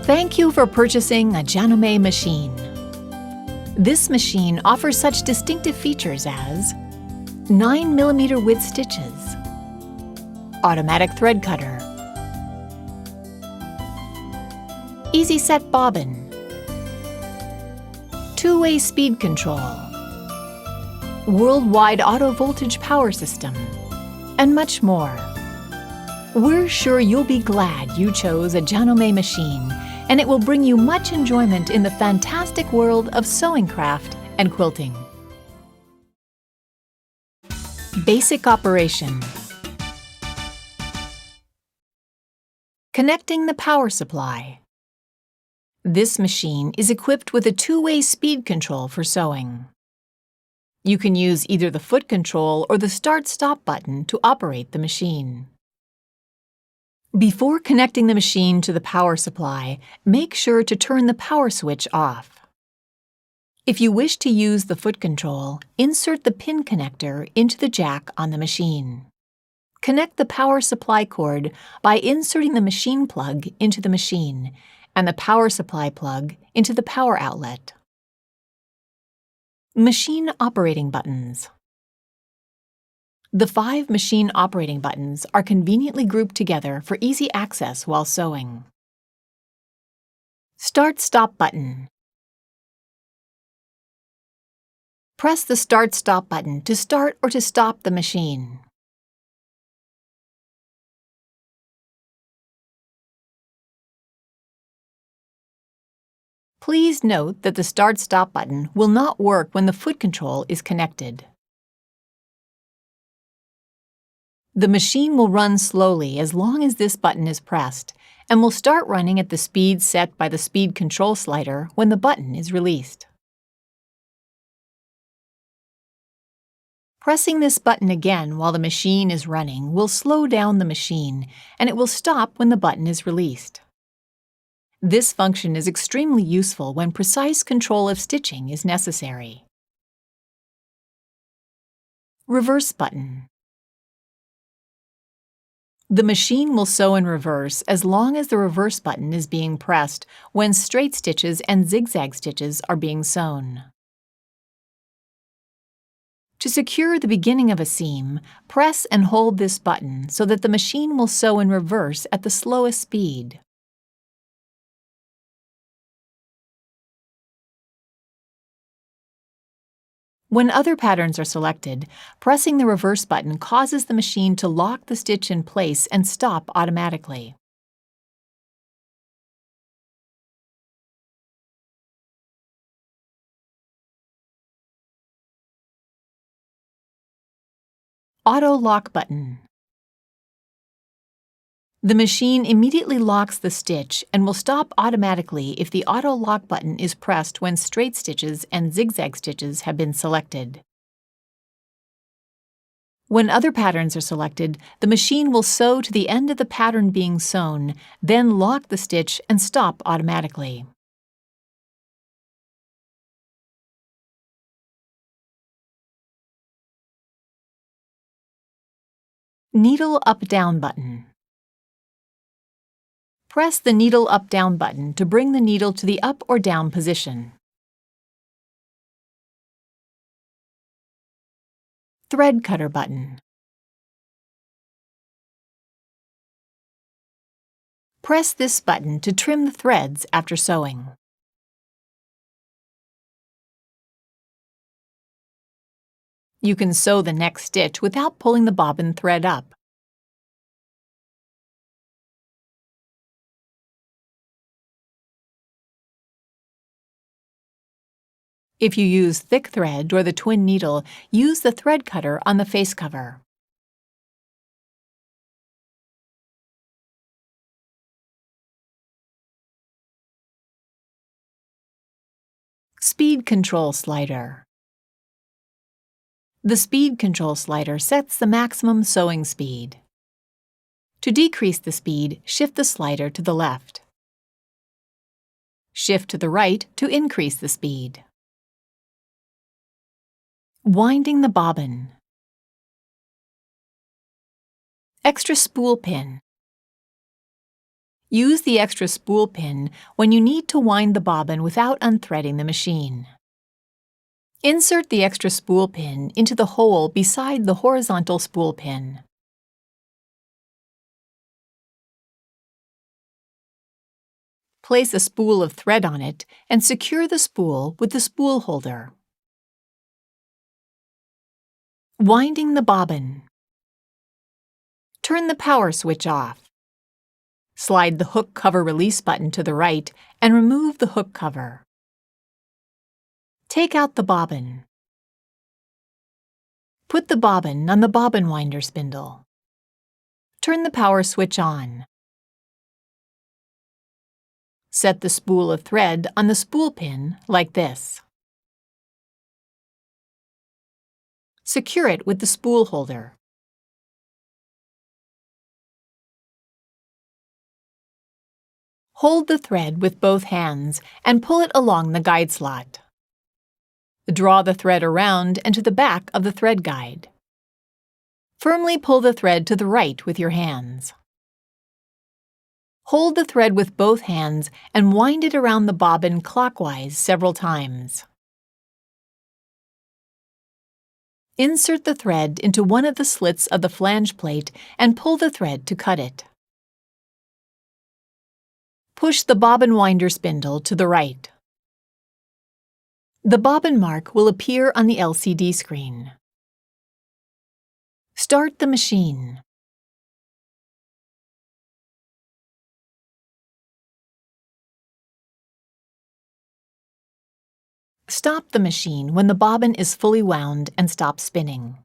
Thank you for purchasing a janome machine. This machine offers such distinctive features as 9mm width stitches, automatic thread cutter, easy set bobbin, two-way speed control, worldwide auto voltage power system, and much more. We're sure you'll be glad you chose a janome machine, and it will bring you much enjoyment in the fantastic world of sewing craft and quilting. Basic operation. Connecting the power supply. This machine is equipped with a two-way speed control for sewing. You can use either the foot control or the start-stop button to operate the machine. Before connecting the machine to the power supply, make sure to turn the power switch off. If you wish to use the foot control, insert the pin connector into the jack on the machine. Connect the power supply cord by inserting the machine plug into the machine and the power supply plug into the power outlet. Machine operating buttons. The 5 machine operating buttons are conveniently grouped together for easy access while sewing. Start-Stop button. Press the Start-Stop button to start or to stop the machine. Please note that the Start-Stop button will not work when the foot control is connected. The machine will run slowly as long as this button is pressed, and will start running at the speed set by the speed control slider when the button is released. Pressing this button again while the machine is running will slow down the machine, and it will stop when the button is released. This function is extremely useful when precise control of stitching is necessary. Reverse button. The machine will sew in reverse as long as the reverse button is being pressed when straight stitches and zigzag stitches are being sewn. To secure the beginning of a seam, press and hold this button so that the machine will sew in reverse at the slowest speed. When other patterns are selected, pressing the reverse button causes the machine to lock the stitch in place and stop automatically. Auto lock button. The machine immediately locks the stitch and will stop automatically if the auto lock button is pressed when straight stitches and zigzag stitches have been selected. When other patterns are selected, the machine will sew to the end of the pattern being sewn, then lock the stitch and stop automatically. Needle up-down button. Press the needle up-down button to bring the needle to the up or down position. Thread cutter button. Press this button to trim the threads after sewing. You can sew the next stitch without pulling the bobbin thread up. If you use thick thread or the twin needle, use the thread cutter on the face cover. Speed control slider. The speed control slider sets the maximum sewing speed. To decrease the speed, shift the slider to the left. Shift to the right to increase the speed. Winding the bobbin. Extra spool pin. Use the extra spool pin when you need to wind the bobbin without unthreading the machine. Insert the extra spool pin into the hole beside the horizontal spool pin. Place a spool of thread on it and secure the spool with the spool holder. Winding the bobbin. Turn the power switch off. Slide the hook cover release button to the right and remove the hook cover. Take out the bobbin. Put the bobbin on the bobbin winder spindle. Turn the power switch on. Set the spool of thread on the spool pin like this. Secure it with the spool holder. Hold the thread with both hands and pull it along the guide slot. Draw the thread around and to the back of the thread guide. Firmly pull the thread to the right with your hands. Hold the thread with both hands and wind it around the bobbin clockwise several times. Insert the thread into one of the slits of the flange plate and pull the thread to cut it. Push the bobbin winder spindle to the right. The bobbin mark will appear on the LCD screen. Start the machine. Stop the machine when the bobbin is fully wound and stops spinning.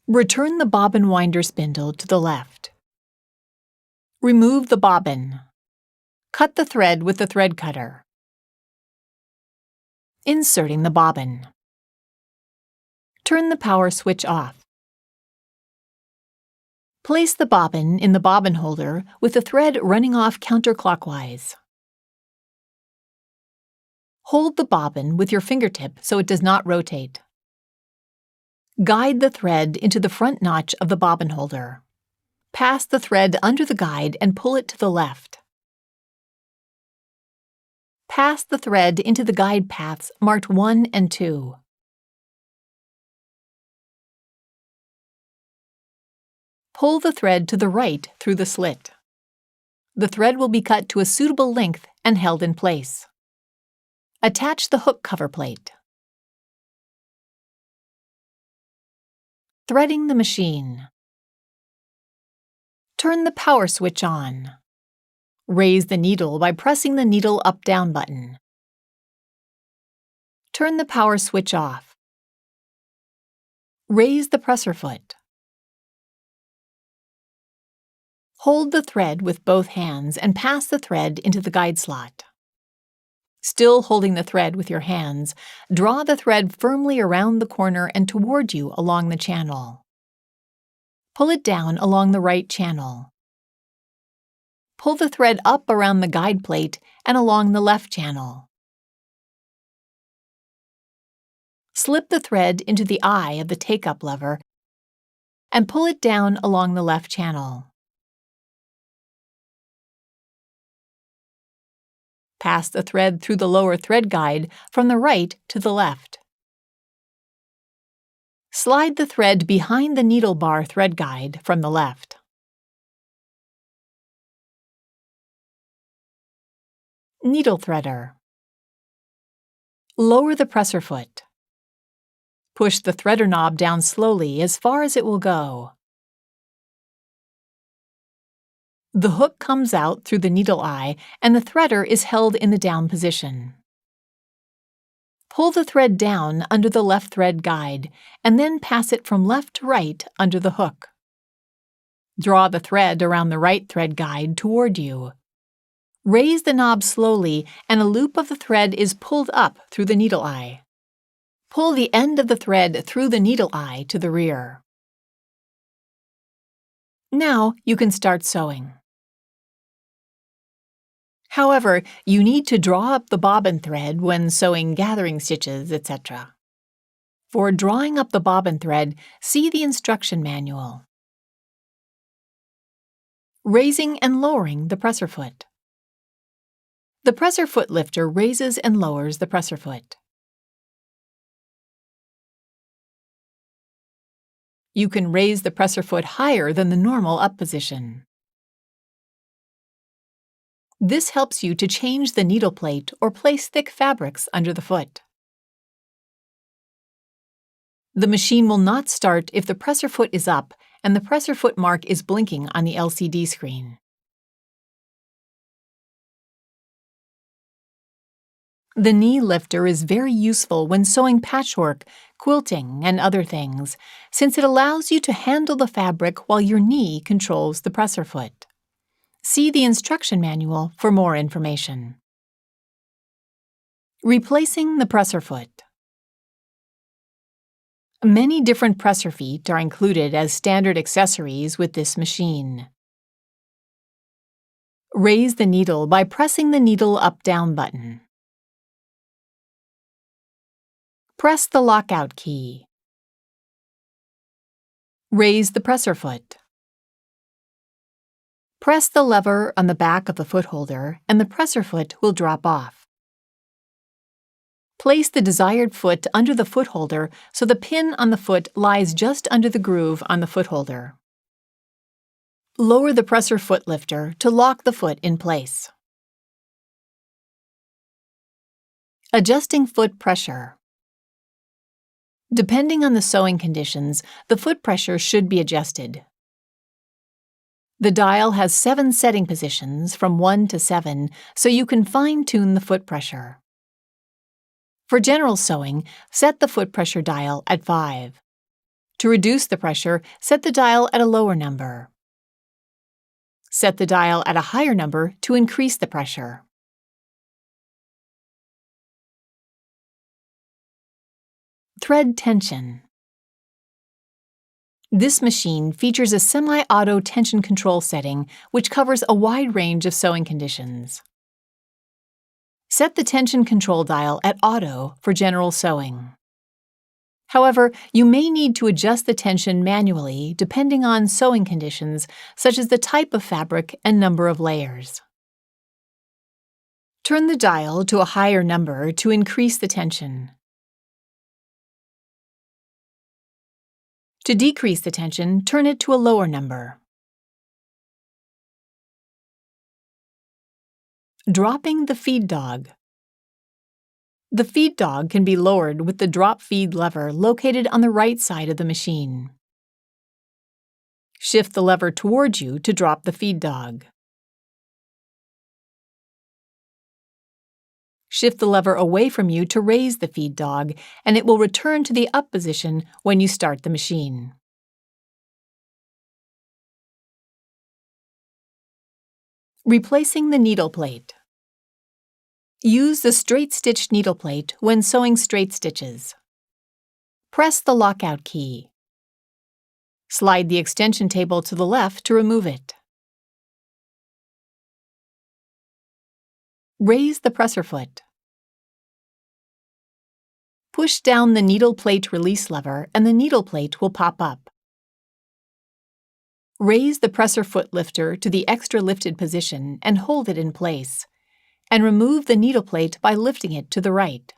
Return the bobbin winder spindle to the left. Remove the bobbin. Cut the thread with the thread cutter. Inserting the bobbin. Turn the power switch off. Place the bobbin in the bobbin holder with the thread running off counterclockwise. Hold the bobbin with your fingertip so it does not rotate. Guide the thread into the front notch of the bobbin holder. Pass the thread under the guide and pull it to the left. Pass the thread into the guide paths marked 1 and 2. Pull the thread to the right through the slit. The thread will be cut to a suitable length and held in place. Attach the hook cover plate. Threading the machine. Turn the power switch on. Raise the needle by pressing the needle up-down button. Turn the power switch off. Raise the presser foot. Hold the thread with both hands and pass the thread into the guide slot. Still holding the thread with your hands, draw the thread firmly around the corner and toward you along the channel. Pull it down along the right channel. Pull the thread up around the guide plate and along the left channel. Slip the thread into the eye of the take-up lever and pull it down along the left channel. Pass the thread through the lower thread guide from the right to the left. Slide the thread behind the needle bar thread guide from the left. Needle threader. Lower the presser foot. Push the threader knob down slowly as far as it will go. The hook comes out through the needle eye and the threader is held in the down position. Pull the thread down under the left thread guide and then pass it from left to right under the hook. Draw the thread around the right thread guide toward you. Raise the knob slowly and a loop of the thread is pulled up through the needle eye. Pull the end of the thread through the needle eye to the rear. Now you can start sewing. However, you need to draw up the bobbin thread when sewing gathering stitches, etc. For drawing up the bobbin thread, see the instruction manual. Raising and lowering the presser foot. The presser foot lifter raises and lowers the presser foot. You can raise the presser foot higher than the normal up position. This helps you to change the needle plate or place thick fabrics under the foot. The machine will not start if the presser foot is up and the presser foot mark is blinking on the LCD screen. The knee lifter is very useful when sewing patchwork, quilting, and other things, since it allows you to handle the fabric while your knee controls the presser foot. See the instruction manual for more information. Replacing the presser foot. Many different presser feet are included as standard accessories with this machine. Raise the needle by pressing the needle up-down button. Press the lockout key. Raise the presser foot. Press the lever on the back of the foot holder and the presser foot will drop off. Place the desired foot under the foot holder so the pin on the foot lies just under the groove on the foot holder. Lower the presser foot lifter to lock the foot in place. Adjusting foot pressure. Depending on the sewing conditions, the foot pressure should be adjusted. The dial has 7 setting positions from 1 to 7, so you can fine-tune the foot pressure. For general sewing, set the foot pressure dial at 5. To reduce the pressure, set the dial at a lower number. Set the dial at a higher number to increase the pressure. Thread tension. This machine features a semi-auto tension control setting which covers a wide range of sewing conditions. Set the tension control dial at auto for general sewing. However, you may need to adjust the tension manually depending on sewing conditions such as the type of fabric and number of layers. Turn the dial to a higher number to increase the tension. To decrease the tension, turn it to a lower number. Dropping the feed dog. The feed dog can be lowered with the drop feed lever located on the right side of the machine. Shift the lever towards you to drop the feed dog. Shift the lever away from you to raise the feed dog, and it will return to the up position when you start the machine. Replacing the needle plate. Use the straight stitch needle plate when sewing straight stitches. Press the lockout key. Slide the extension table to the left to remove it. Raise the presser foot. Push down the needle plate release lever and the needle plate will pop up. Raise the presser foot lifter to the extra lifted position and hold it in place, and remove the needle plate by lifting it to the right.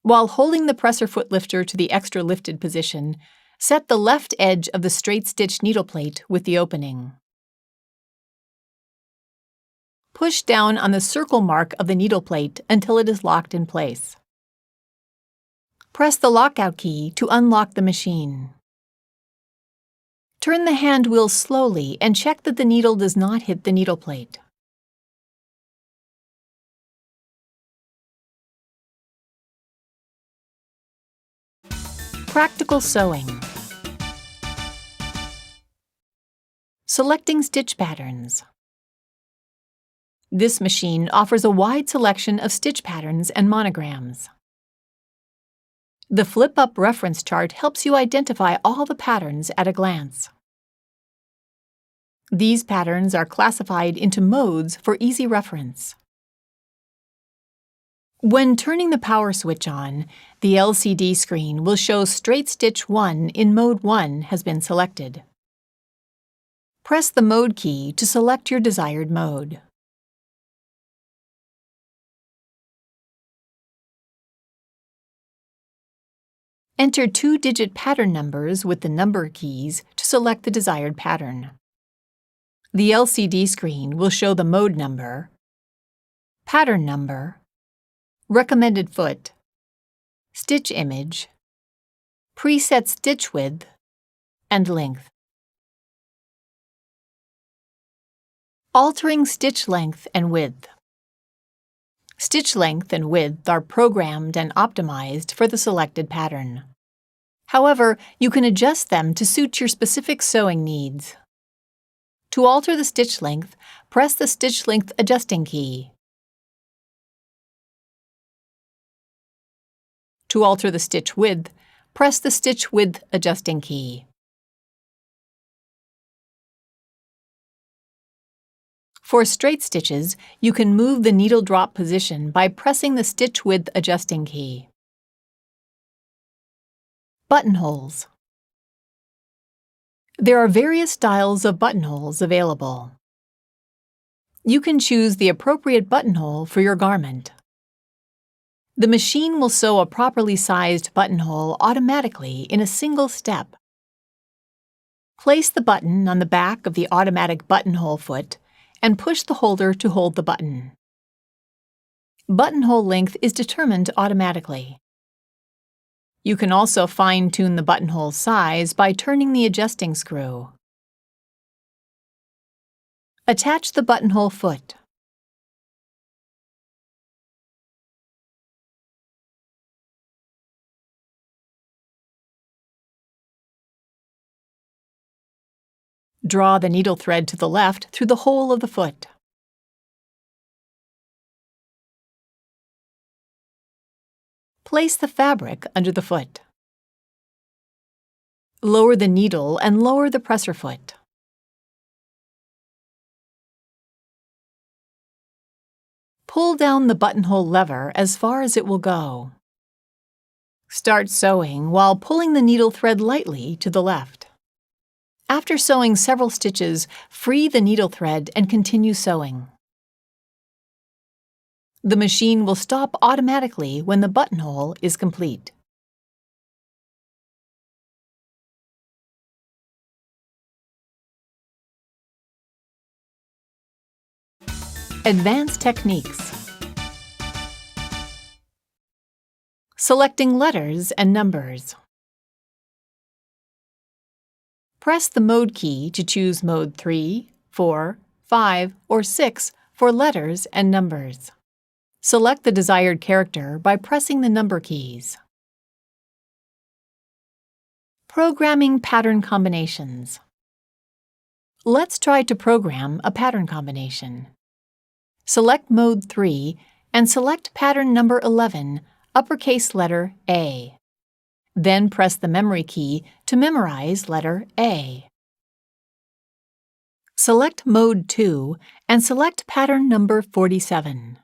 While holding the presser foot lifter to the extra lifted position, set the left edge of the straight stitch needle plate with the opening. Push down on the circle mark of the needle plate until it is locked in place. Press the lockout key to unlock the machine. Turn the hand wheel slowly and check that the needle does not hit the needle plate. Practical sewing. Selecting stitch patterns. This machine offers a wide selection of stitch patterns and monograms. The flip-up reference chart helps you identify all the patterns at a glance. These patterns are classified into modes for easy reference. When turning the power switch on, the LCD screen will show Straight Stitch 1 in Mode 1 has been selected. Press the Mode key to select your desired mode. Enter 2-digit pattern numbers with the number keys to select the desired pattern. The LCD screen will show the mode number, pattern number, recommended foot, stitch image, preset stitch width, and length. Altering stitch length and width. Stitch length and width are programmed and optimized for the selected pattern. However, you can adjust them to suit your specific sewing needs. To alter the stitch length, press the stitch length adjusting key. To alter the stitch width, press the stitch width adjusting key. For straight stitches, you can move the needle drop position by pressing the stitch width adjusting key. Buttonholes. There are various styles of buttonholes available. You can choose the appropriate buttonhole for your garment. The machine will sew a properly sized buttonhole automatically in a single step. Place the button on the back of the automatic buttonhole foot and push the holder to hold the button. Buttonhole length is determined automatically. You can also fine-tune the buttonhole size by turning the adjusting screw. Attach the buttonhole foot. Draw the needle thread to the left through the hole of the foot. Place the fabric under the foot. Lower the needle and lower the presser foot. Pull down the buttonhole lever as far as it will go. Start sewing while pulling the needle thread lightly to the left. After sewing several stitches, free the needle thread and continue sewing. The machine will stop automatically when the buttonhole is complete. Advanced techniques. Selecting letters and numbers. Press the Mode key to choose Mode 3, 4, 5, or 6 for letters and numbers. Select the desired character by pressing the number keys. Programming pattern combinations. Let's try to program a pattern combination. Select Mode 3 and select pattern number 11, uppercase letter A. Then press the memory key to memorize letter A. Select Mode 2 and select pattern number 47.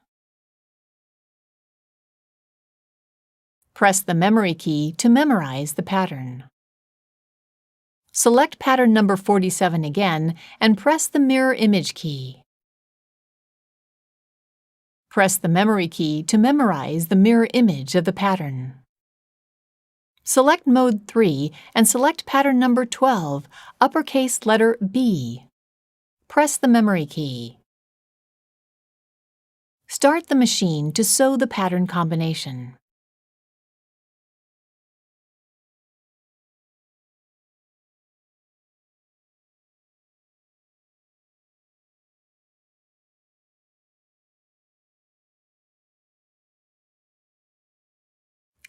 Press the memory key to memorize the pattern. Select pattern number 47 again and press the mirror image key. Press the memory key to memorize the mirror image of the pattern. Select Mode 3 and select pattern number 12, uppercase letter B. Press the memory key. Start the machine to sew the pattern combination.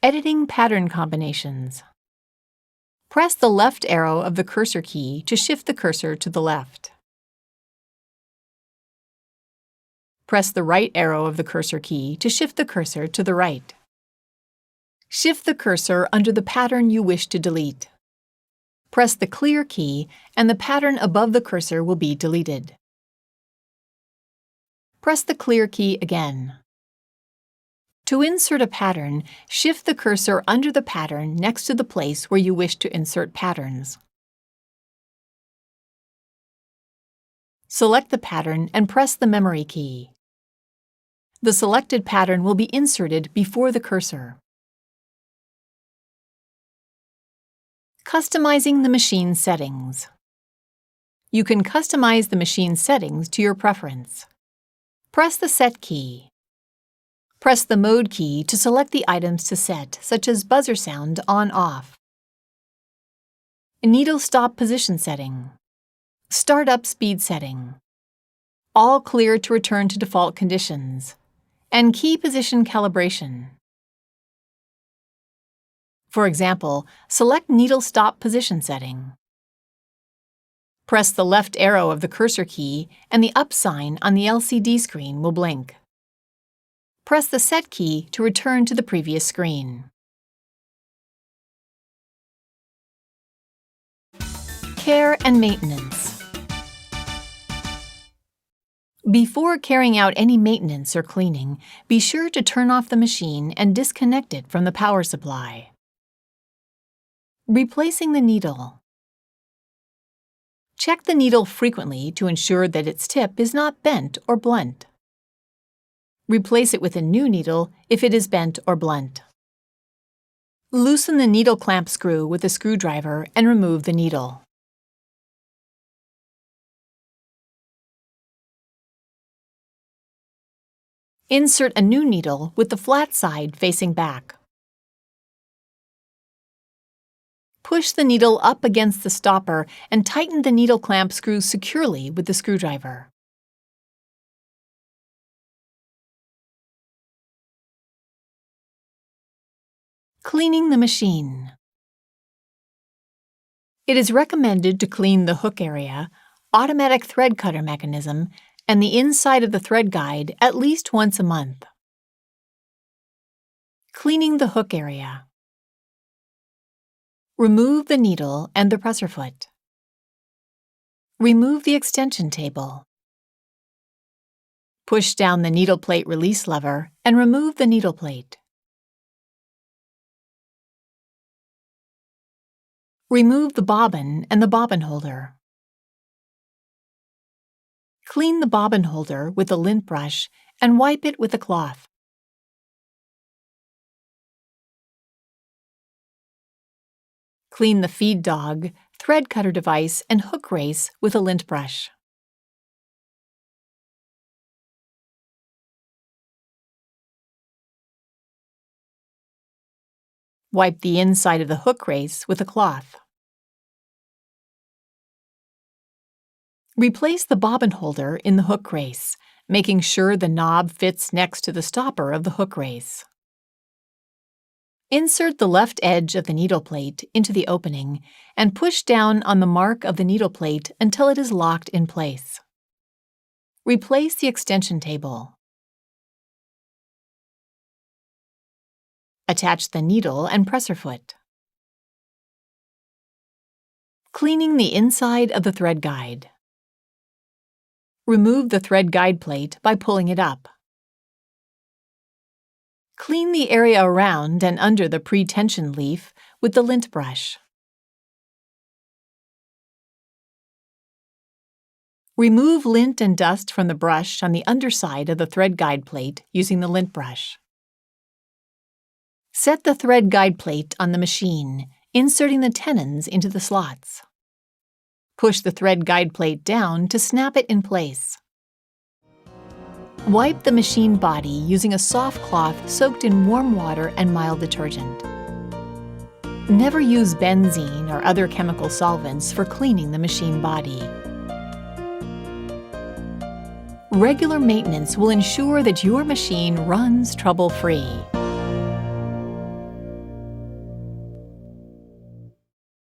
Editing pattern combinations. Press the left arrow of the cursor key to shift the cursor to the left. Press the right arrow of the cursor key to shift the cursor to the right. Shift the cursor under the pattern you wish to delete. Press the Clear key and the pattern above the cursor will be deleted. Press the Clear key again. To insert a pattern, shift the cursor under the pattern next to the place where you wish to insert patterns. Select the pattern and press the memory key. The selected pattern will be inserted before the cursor. Customizing the machine settings. You can customize the machine settings to your preference. Press the Set key. Press the Mode key to select the items to set, such as buzzer sound on/off. Needle stop position setting. Startup speed setting. All clear to return to default conditions. And key position calibration. For example, select needle stop position setting. Press the left arrow of the cursor key and the up sign on the LCD screen will blink. Press the Set key to return to the previous screen. Care and maintenance. Before carrying out any maintenance or cleaning, be sure to turn off the machine and disconnect it from the power supply. Replacing the needle. Check the needle frequently to ensure that its tip is not bent or blunt. Replace it with a new needle if it is bent or blunt. Loosen the needle clamp screw with a screwdriver and remove the needle. Insert a new needle with the flat side facing back. Push the needle up against the stopper and tighten the needle clamp screw securely with the screwdriver. Cleaning the machine. It is recommended to clean the hook area, automatic thread cutter mechanism, and the inside of the thread guide at least once a month. Cleaning the hook area. Remove the needle and the presser foot. Remove the extension table. Push down the needle plate release lever and remove the needle plate. Remove the bobbin and the bobbin holder. Clean the bobbin holder with a lint brush and wipe it with a cloth. Clean the feed dog, thread cutter device, and hook race with a lint brush. Wipe the inside of the hook race with a cloth. Replace the bobbin holder in the hook race, making sure the knob fits next to the stopper of the hook race. Insert the left edge of the needle plate into the opening and push down on the mark of the needle plate until it is locked in place. Replace the extension table. Attach the needle and presser foot. Cleaning the inside of the thread guide. Remove the thread guide plate by pulling it up. Clean the area around and under the pre-tension leaf with the lint brush. Remove lint and dust from the brush on the underside of the thread guide plate using the lint brush. Set the thread guide plate on the machine, inserting the tenons into the slots. Push the thread guide plate down to snap it in place. Wipe the machine body using a soft cloth soaked in warm water and mild detergent. Never use benzene or other chemical solvents for cleaning the machine body. Regular maintenance will ensure that your machine runs trouble-free.